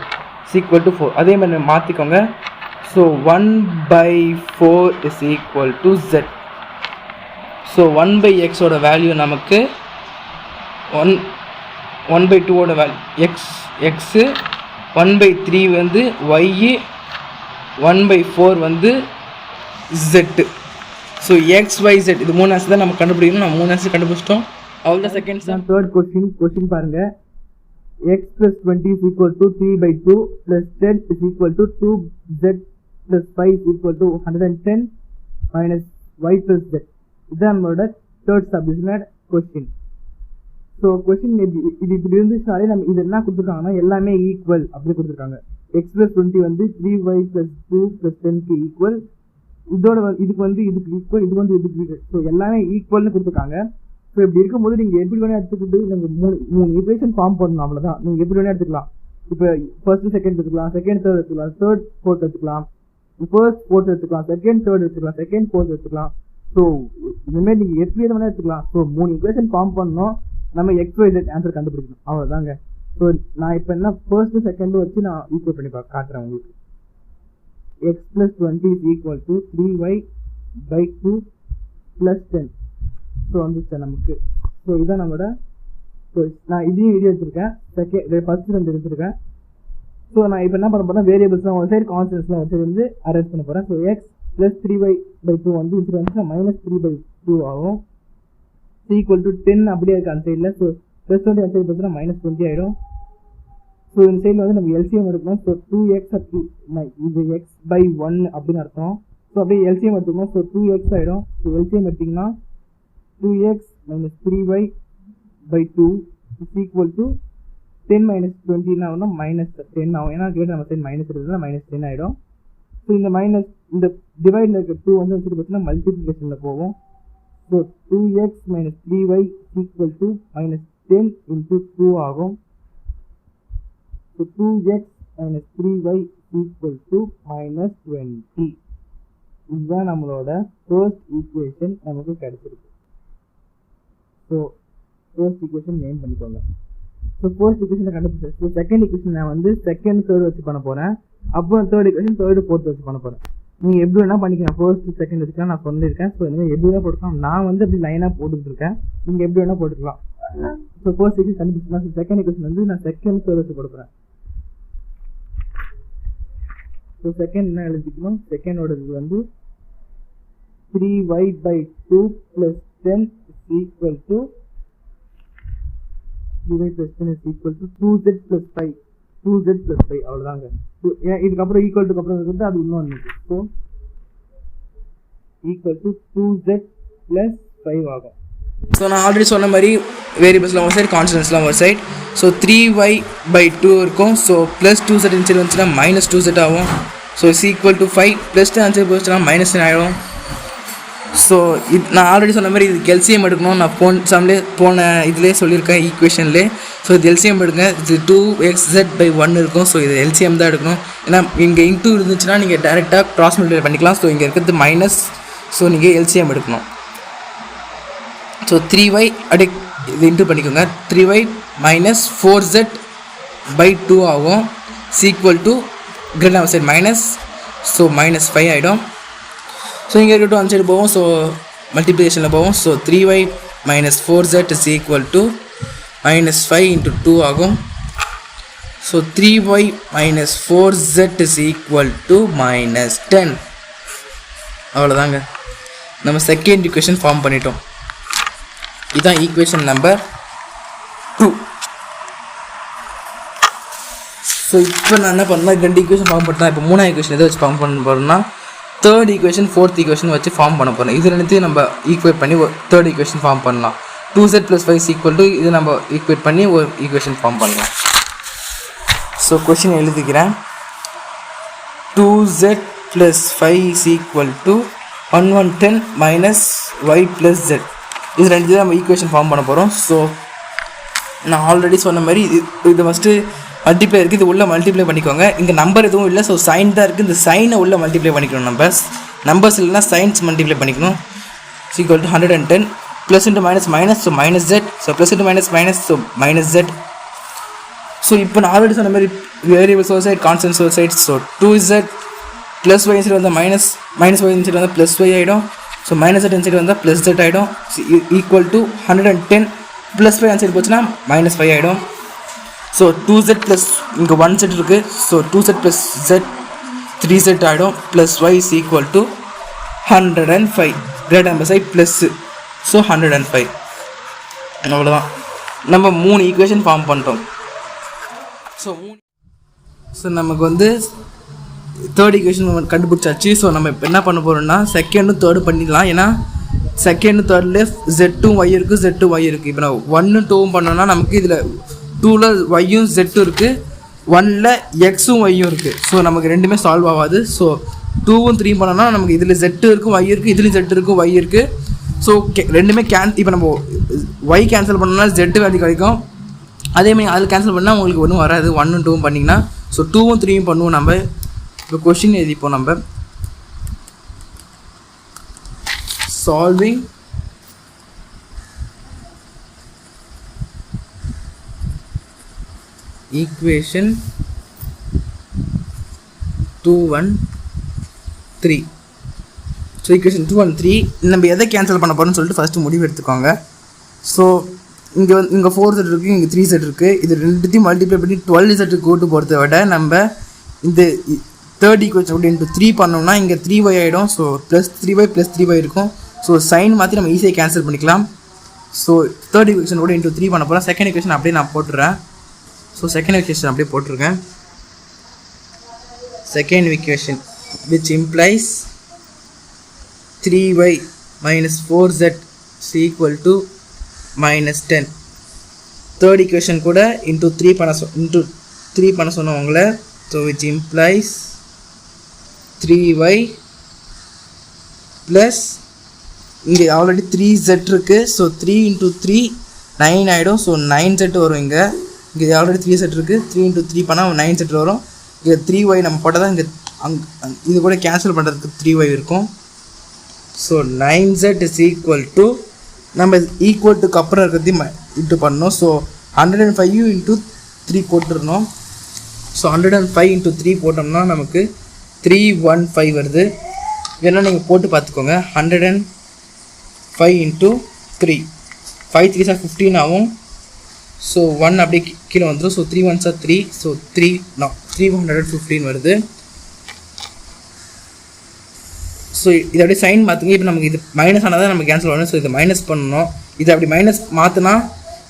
= 4. அதே மாதிரி மாற்றிக்கோங்க. So 1/4 = z. ஸோ 1/x ஓட வேல்யூ நமக்கு 1/2 ஓட வேல்யூ x 1/3 வந்து y 1/4 வந்து z. So x y z இது 3 ஆன்சர் தான் நம்ம கண்டுபிடிக்கணும். நம்ம 3 ஆன்சர் கண்டுபிடிச்சிட்டோம். அவ்வளோதான் செகண்ட் தான். தேர்ட் கொஸ்டின் பாருங்கள். x + 20 = 3/2 + z = 2z + 5 = 110 - y + z. இதுதான் நம்மளோட third subdivisional question. So question இது இப்படி இருந்துச்சுனாலே நம்ம இது என்ன கொடுத்துருக்காங்கன்னா எல்லாமே ஈக்குவல் அப்படி கொடுத்துருக்காங்க. x + 20 வந்து 3y + 2 + 10 ஈக்குவல். இதோட இதுக்கு வந்து இதுக்கு ஈக்குவல், இது வந்து இதுக்கு ஈக்குவல். ஸோ எல்லாமே ஈக்குவல்னு கொடுத்துருக்காங்க. ஸோ இப்படி இருக்கும்போது நீங்கள் எப்படி வேணால் எடுத்துக்கிட்டு நீங்கள் 3 ஈக்குவேஷன் ஃபார்ம் பண்ணணும். அவ்வளோதான். நீங்கள் எப்படி வேணால் எடுத்துக்கலாம். இப்போ ஃபர்ஸ்ட் செகண்ட் எடுத்துக்கலாம், செகண்ட் தேர்ட் எடுத்துக்கலாம், தேர்ட் ஃபோர்த் எடுத்துக்கலாம், ஃபர்ஸ்ட் ஃபோர்த் எடுத்துக்கலாம், செகண்ட் தேர்ட் எடுத்துக்கலாம், செகண்ட் ஃபோர்த் எடுத்துக்கலாம். ஸோ இதுமாரி நீங்கள் எப்படி வேணால் எடுத்துக்கலாம். ஸோ 3 ஈக்குவேஷன் ஃபார்ம் பண்ணணும். நம்ம XYZ ஆன்சர் கண்டுபிடிக்கணும். அவ்வளோதாங்க. ஸோ நான் இப்போ என்ன ஃபர்ஸ்ட்டு செகண்டும் வச்சு நான் ஈக்குவல் பண்ணி காட்டுறேன் உங்களுக்கு. x + 20 = 3y/2 + 10. ஸோ வந்துச்சு நமக்கு. ஸோ இதுதான் நம்மளோட. ஸோ நான் இதையும் வீடியோ எடுத்திருக்கேன். ஃபஸ்ட்டு 2 எடுத்திருக்கேன். ஸோ நான் இப்போ என்ன பண்ண போகிறேன், வேரியபிள்ஸ்லாம் ஒரு சைடு, கான்ஸ்டன்ட்ஸ்லாம் ஒரு சைடு வந்து அரேஞ்ச் பண்ண போகிறேன். ஸோ x ப்ளஸ் 3y/2 வந்து இது வந்து -3/2 ஆகும். ஈக்குவல் டு 10 அப்படியே இருக்குது அந்த சைடில். ஸோ ப்ளஸ் 20 அந்த சைடு பார்த்தீங்கன்னா -20 ஆகிடும். ஸோ இந்த சைடில் வந்து நம்ம எல்சிஎம் எடுக்கணும். ஸோ 2x இது x/1 அப்படின்னு அர்த்தம். ஸோ அப்படியே எல்சிஎம் எடுத்துக்கணும். ஸோ 2x ஆகிடும். ஸோ எல்சிஎம் எடுத்திங்கன்னா 2x - 3y/2 is equal to 10 - 20 ஆகும்னா -10 ஆகும். ஏன்னா கேட்டு நம்ம சைடு மைனஸ் இருக்குதுன்னா -10 ஆகிடும். ஸோ இந்த மைனஸ் இந்த டிவைடில் இருக்க 2 வந்து வச்சுட்டு பார்த்தீங்கன்னா மல்டிப்ளிகேஷனில் போகும். So 2x - 3y equal to -10 × 2 ஆகும். So 2x - 3y equal to -20. இதுதான் நம்மளோட ஃபர்ஸ்ட் ஈக்குவேஷன் நமக்கு கிடைச்சிருக்கு. ஸோ ஃபர்ஸ்ட் ஈக்குவேஷன் நேம் பண்ணிக்கோங்க. ஸோ ஃபர்ஸ்ட் ஈக்குவேஷனை கண்டுபிடிச்சேன். ஸோ செகண்ட் ஈக்குவேஷன் நான் வந்து செகண்ட் தேர்ட் வச்சு பண்ண போகிறேன். அப்புறம் தேர்ட் ஈக்குவேஷன் தேர்டு ஃபோர்த் வச்சு பண்ண போகிறேன். நீங்கள் எப்படி வேணால் பண்ணிக்கலாம். ஃபர்ஸ்ட் செகண்ட் வச்சுக்கலாம் நான் சொல்லியிருக்கேன். ஸோ இந்த எப்படி வேணால் போட்டுக்கலாம். நான் வந்து அப்படி லைனாக போட்டுருக்கேன். நீங்கள் எப்படி வேணால் போட்டுக்கலாம். ஸோ ஃபர்ஸ்ட் ஈக்குவேஷன் கண்டுபிடிச்சிக்கலாம். ஸோ செகண்ட் ஈக்குவேஷன் வந்து நான் செகண்ட் தேர்ட் வச்சு கொடுக்குறேன். ஸோ செகண்ட் என்ன எழுதிக்கணும்? செகண்டோட இது வந்து 3y/2 + 10 is equal to 3y + 10 is equal to 2z + 5. 2z + 5 அவ்வளோதாங்க. இதுக்கப்புறம் ஈக்குவல் டுக்கு அப்புறம் இருக்கிறது அது இன்னொன்று. ஸோ ஈக்குவல் டு 2z + 5 ஆகும். ஸோ நான் ஆல்ரெடி சொன்ன மாதிரி வேரியபிள்ஸ்லாம் ஒரு சைடு, கான்ஸ்டன்ட்ஸ்லாம் ஒரு சைடு. ஸோ 3y/2 இருக்கும். ஸோ ப்ளஸ் 2z சைடு வந்துச்சுன்னா -2z ஆகும். So is equal to 5 plus 10 side போச்சுன்னா -10 ஆகிடும். ஸோ இது நான் ஆல்ரெடி சொன்ன மாதிரி இதுக்கு எல்சிஎம் எடுக்கணும். நான் போன இதுலேயே சொல்லியிருக்கேன் ஈக்குவேஷன்லேயே. ஸோ இது எல்சிஎம் எடுங்க. இது 2xz/1 இருக்கும். ஸோ இது எல்சிஎம் தான் எடுக்கணும். ஏன்னா இங்கே இன்டூ இருந்துச்சுன்னா நீங்கள் டேரெக்டாக க்ராஸ் மல்டிப்ளை பண்ணிக்கலாம். ஸோ இங்கே இருக்கிறது மைனஸ். ஸோ நீங்கள் எல்சிஎம் எடுக்கணும். ஸோ 3y அப்படியே இது இன்டூ பண்ணிக்கோங்க. 3y - 4z/2 ஆகும். Equal to great side minus. So -5 ஆகிடும். ஸோ இங்கே இருக்க 2 அந்த சைடு போவோம். ஸோ மல்டிப்ளிகேஷனில் போவோம். So 3y - 4z is equal to -5 × 2 ஆகும். So 3y - 4z is equal to -10. அவ்வளோதாங்க. நம்ம செகண்ட் ஈக்குவேஷன் ஃபார்ம் பண்ணிட்டோம். இதுதான் ஈக்குவேஷன் நம்பர் 2. ஸோ இப்போ நான் என்ன பண்ணலாம், 2 ஈக்குவேஷன் ஃபார்ம் பண்ணலாம். இப்போ 3ஆவது ஈக்குவேஷன் எதை வச்சு ஃபார்ம் பண்ண போகிறோம்னா தேர்ட் ஈக்குவேஷன் ஃபோர்த் ஈக்குவேஷன் வச்சு ஃபார்ம் பண்ண போகிறோம். இது ரெண்டுத்தையும் நம்ம ஈக்குவேட் பண்ணி ஒரு தேர்ட் ஈக்குவேஷன் ஃபார்ம் பண்ணலாம். 2z + 5 ஈக்குவல் டு இது நம்ம ஈக்குவேட் பண்ணி ஒரு ஈக்குவேஷன் ஃபார்ம் பண்ணலாம். ஸோ கொஷின் எழுதிக்கிறேன். 2z + 5 equal to 1110 - y + z. இது ரெண்டு நம்ம ஈக்குவேஷன் ஃபார்ம் பண்ண போகிறோம். ஸோ நான் ஆல்ரெடி சொன்ன மாதிரி இது ஃபஸ்ட்டு மல்டிப்ளை இருக்குது. இது உள்ள மல்டிப்ளை பண்ணிக்கோங்க. இங்கே நம்பர் எதுவும் இல்லை. ஸோ சைன் தான் இருக்குது. இந்த சைனை உள்ள மல்டிப்ளை பண்ணிக்கணும். நம்பர்ஸ் இல்லைனா சைன்ஸ் மல்டிப்ளை பண்ணிக்கணும். Equal to 110 plus into minus. So -z. So plus into minus. So -z. So இப்போ நான் ஆல்ரெடி சொன்ன மாதிரி வேரியபிள்ஸ் ஒரு சைட், கான்ஸ்டன்ட்ஸ் ஒரு side. So 2z + y side வந்தால் -y சைடு வந்தால் +y ஆகிடும். ஸோ -z சைடு வந்தால் +z ஆகிடும். ஈக்குவல் டு 110 + 5 சைடு போச்சுன்னா -5 ஆகிடும். ஸோ 2z ப்ளஸ் இங்கே 1z இருக்குது. ஸோ 2z + z 3z ஆகிடும். +y is equal to 105. Great number side plus. So 105. அவ்வளோதான். நம்ம 3 ஈக்குவேஷன் ஃபார்ம் பண்ணிட்டோம். ஸோ நமக்கு வந்து தேர்ட் ஈக்குவேஷன் கண்டுபிடிச்சாச்சு. ஸோ நம்ம இப்போ என்ன பண்ண போகிறோம்னா செகண்டும் தேர்டு பண்ணிடலாம். ஏன்னா செகண்டு தேர்டில் z2 y இருக்குது, z2 y இருக்குது. இப்போ நான் 1 2 பண்ணோன்னா நமக்கு இதில் 2ல் yயும் z இருக்குது, 1ல் xும் yயும் இருக்குது. ஸோ நமக்கு ரெண்டுமே சால்வ் ஆகாது. ஸோ 2ம் 3 பண்ணோன்னா நமக்கு இதில் z இருக்கும், y இருக்குது, இதுலேயும் z இருக்கும், y இருக்குது. ஸோ ரெண்டுமே இப்போ நம்ம y கேன்சல் பண்ணோம்னா z வேல்யூ கிடைக்கும். அதேமாதிரி அதில் கேன்சல் பண்ணால் உங்களுக்கு ஒன்றும் வராது. 1 2 பண்ணிங்கன்னா. ஸோ 2ம் 3யும் பண்ணுவோம். நம்ம இப்போ கொஷின் எழுதிப்போம். நம்ம சால்விங் ஈக்குவேஷன் 2 1 3. ஸோ ஈக்குவேஷன் 2 1 3 நம்ம எதை கேன்சல் பண்ண போகிறோம்னு சொல்லிட்டு ஃபஸ்ட்டு முடிவு எடுத்துக்கோங்க. ஸோ இங்கே 4z இருக்குது, இங்கே 3z இருக்குது. இது ரெண்டுத்தையும் மல்டிப்ளை பண்ணி 12z கூட்டு போகிறத விட நம்ம இந்த தேர்ட் ஈக்குவேஷன் கூட இன்ட்டு 3 பண்ணோம்னா இங்கே 3y ஆகிடும். ஸோ ப்ளஸ் 3y இருக்கும். ஸோ சைன் மாற்றி நம்ம ஈஸியாக கேன்சல் பண்ணிக்கலாம். ஸோ தேர்ட் ஈக்குவேஷன் கூட இன்ட்டு 3 பண்ண போகிறேன். செகண்ட் ஈக்குவேஷன் அப்படியே நான் போட்டுறேன். ஸோ செகண்ட் ஈக்குவேஷன் அப்படியே போட்டிருக்கேன். Second equation which implies 3y minus 4z is equal to minus 10. Third equation கூட இன்ட்டு 3 பண்ண சொன்னோம் உங்களை. So which implies 3y plus இங்கே ஆல்ரெடி 3z இருக்குது. ஸோ 3 × 3 9 ஆகிடும். ஸோ 9z வரும். இங்கே ஆல்ரெடி 3z இருக்குது. 3 × 3 பண்ணால் 9z வரும். இங்கே 3y நம்ம போட்டால் தான் இங்கே இது கூட கேன்சல் பண்ணுறதுக்கு 3y இருக்கும். So 9z is equal to நம்ம ஈக்குவல் டுக்கு அப்புறம் இருக்கிறதையும் இன்ட்டு பண்ணணும். ஸோ 105 × 3 போட்டுருந்தோம். ஸோ 105 × 3 போட்டோம்னா நமக்கு 315 வருது. வேணால் நீங்கள் போட்டு பார்த்துக்கோங்க. 105 × 3 5 3s are 15 ஆகும். ஸோ 1 அப்படியே கீழே வந்துடும். So 3 1s are 3. ஸோ 315 வருது. ஸோ இது அப்படியே சைன் மாற்றுங்க. இப்போ நமக்கு இது மைனஸ் ஆனால் தான் நம்ம கேன்சல் பண்ணணும். ஸோ இதை மைனஸ் பண்ணணும். இது அப்படி மைனஸ் மாற்றினா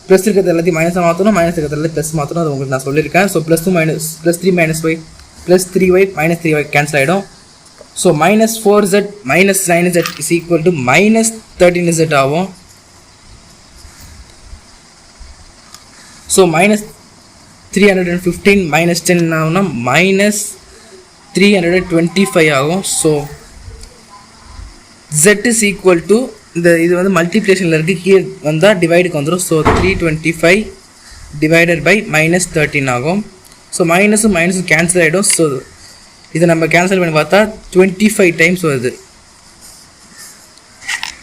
ப்ளஸ் இருக்கிறது எல்லாத்தையும் மைனஸாக மாற்றணும், மைனஸ் இருக்கிறது எல்லாத்தையும் ப்ளஸ் மாற்றணும். அது உங்களுக்கு நான் சொல்லியிருக்கேன். So +2 + 3 - y + 3y - 3y cancel ஆகிடும். So -4z - 9z is equal to -13z ஆகும். ஸோ -315 - 10 ஆகும்னா -325 ஆகும். So z is equal to இது வந்து மல்டிப்ளிகேஷனில் இருக்குது. கீழே வந்தால் டிவைடுக்கு வந்துடும். ஸோ 325 divided by -13 ஆகும். ஸோ மைனஸும் கேன்சல் ஆகிடும். ஸோ இதை நம்ம கேன்சல் பண்ணி பார்த்தா 25 டைம்ஸ் வருது.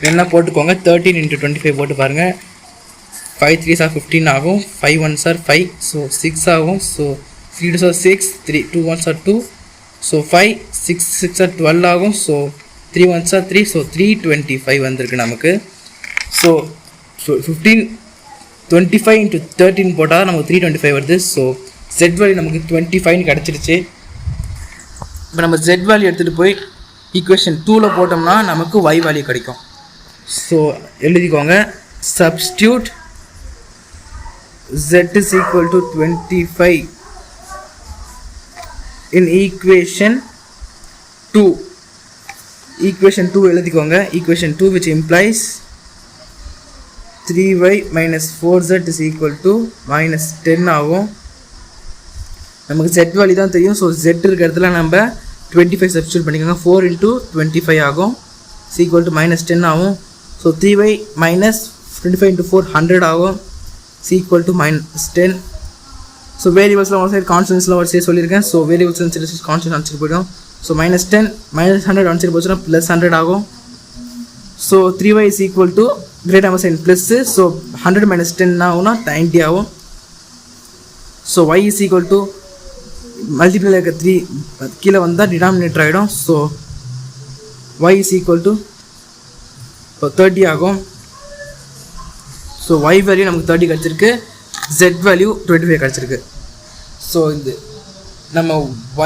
என்ன போட்டுக்கோங்க. 13 × 25 போட்டு பாருங்கள். 5 3s are 15 ஆகும். 5 1s are 5. ஸோ 6 ஆகும். So 3 2s are 6. 2 1s are 2. So 5 6 6 are 12 ஆகும். So 3 1s are 3. ஸோ 325 வந்திருக்கு நமக்கு. ஸோ 25 × 13 போட்டால் நமக்கு 325 வருது. ஸோ Z வேல்யூ நமக்கு 25 கிடச்சிருச்சு. இப்போ நம்ம Z வேல்யூ எடுத்துகிட்டு போய் ஈக்குவேஷன் 2ல் போட்டோம்னா நமக்கு Y வேல்யூ கிடைக்கும். ஸோ எழுதிக்கோங்க. Substitute Z is equal to 25 in equation 2. equation 2 எழுதிக்கோங்க. equation 2 which implies 3y minus 4z is equal to minus 10 ஆகும். நமக்கு z வேல்யூ தான் தெரியும். ஸோ z இருக்கிற இடத்துல நம்ம 25 சப்ஸ்டியூட் பண்ணிக்கோங்க. 4 × 25 ஆகும். is equal to minus 10 ஆகும். ஸோ 3y minus 25 × 4 100 ஆகும். is equal to minus 10. So வேரியபிள்ஸ்லாம் ஒரு சைடு கான்ஸ்டன்ட்ஸ்லாம் ஒரு சைடு சொல்லியிருக்கேன். ஸோ வேரியபிள்ஸ் கான்ஸ்டன்ட் அனுப்பிச்சிட்டு போய்டும். ஸோ -10 -100 அனுப்பிச்சிட்டு போச்சுன்னா +100 ஆகும். So 3y is equal to great number sign plus. So 100 - 10 ஆகும்னா 90 ஆகும். So y is equal to multiply இருக்க 3 கீழே வந்தால் டினாமினேட்டர் ஆகிடும். So y is equal to 30 ஆகும். ஸோ y வேல்யூ நமக்கு 30 கிடச்சிருக்கு. z வேல்யூ 25 கிடச்சிருக்கு. ஸோ இது நம்ம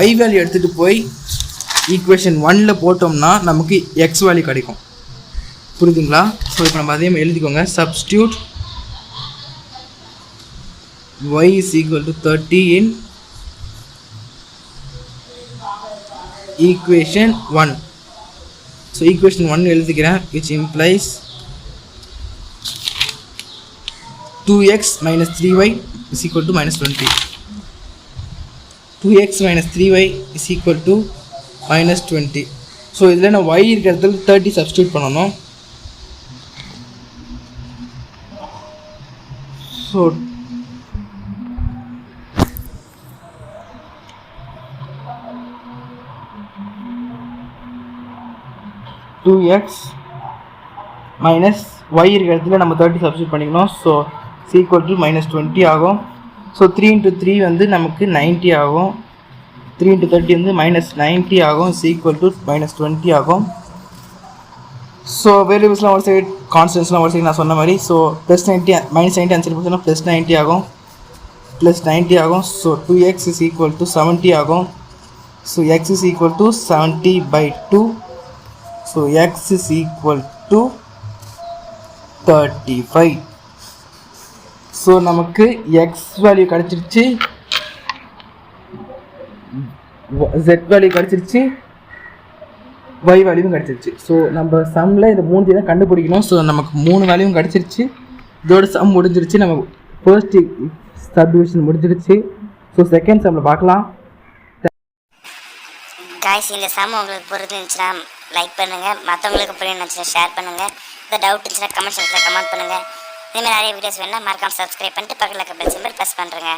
y வேல்யூ எடுத்துகிட்டு போய் ஈக்குவேஷன் 1ல் போட்டோம்னா நமக்கு x வேல்யூ கிடைக்கும். புரியுதுங்களா? ஸோ இப்போ நம்ம அதையும் எழுதிக்கோங்க. Substitute y is equal to 30 in equation 1. So equation 1 எழுதிக்கிறேன். which implies 2x minus 3y is equal to minus 20. 2x minus 3y is equal to minus 20. So இதில் நான் y இருக்கிறதுல 30 சப்ஸ்டியூட் பண்ணணும். ஸோ 2x minus y இருக்கிறதுல நம்ம 30 substitute பண்ணிக்கணும். So equal to minus 20 ஆகும். So 3 × 3 வந்து நமக்கு 90 ஆகும். 3 × 30 வந்து minus 90 ஆகும். is equal to minus 20 ஆகும். ஸோ வேரியபிள்ஸ்லாம் ஒரு சைடு கான்ஸ்டன்ட்ஸ்லாம் ஒரு சைடு நான் சொன்ன மாதிரி. ஸோ +90 -90 ஆன்சர் போச்சுன்னா +90 ஆகும். +90 ஆகும். So 2x is equal to 70 ஆகும். So X is equal to 70/2. So X is equal to 35. So நமக்கு எக்ஸ் வேல்யூ கிடச்சிருச்சு, ஜெட் வேல்யூ கிடச்சிருச்சு, y வேல்யூவும் கிடச்சிருச்சு. ஸோ நம்ம சம்மில் இந்த 3 தான் கண்டுபிடிக்கணும். ஸோ நமக்கு 3 வேல்யூவும் கிடச்சிருச்சு. இதோட சம் முடிஞ்சிருச்சு. நம்ம ஃபர்ஸ்ட் சப்டிவிஷன் முடிஞ்சிருச்சு. ஸோ செகண்ட் சம்மில் பார்க்கலாம். காய்ஸ், இந்த சம் உங்களுக்கு புரிஞ்சுச்சுன்னா லைக் பண்ணுங்கள், மற்றவங்களுக்கு புரியுச்சுன்னா ஷேர் பண்ணுங்கள், இந்த டவுட் இருந்துச்சுன்னா கமெண்ட் செக்ஷனில் கமெண்ட் பண்ணுங்கள். இதே மாதிரி நிறைய வீடியோஸ் வேணுன்னா மறக்காம சப்ஸ்கிரைப் பண்ணிட்டு பக்கத்தில் இருக்க பெல் சிம்பல் ப்ரெஸ் பண்ணுறேங்க.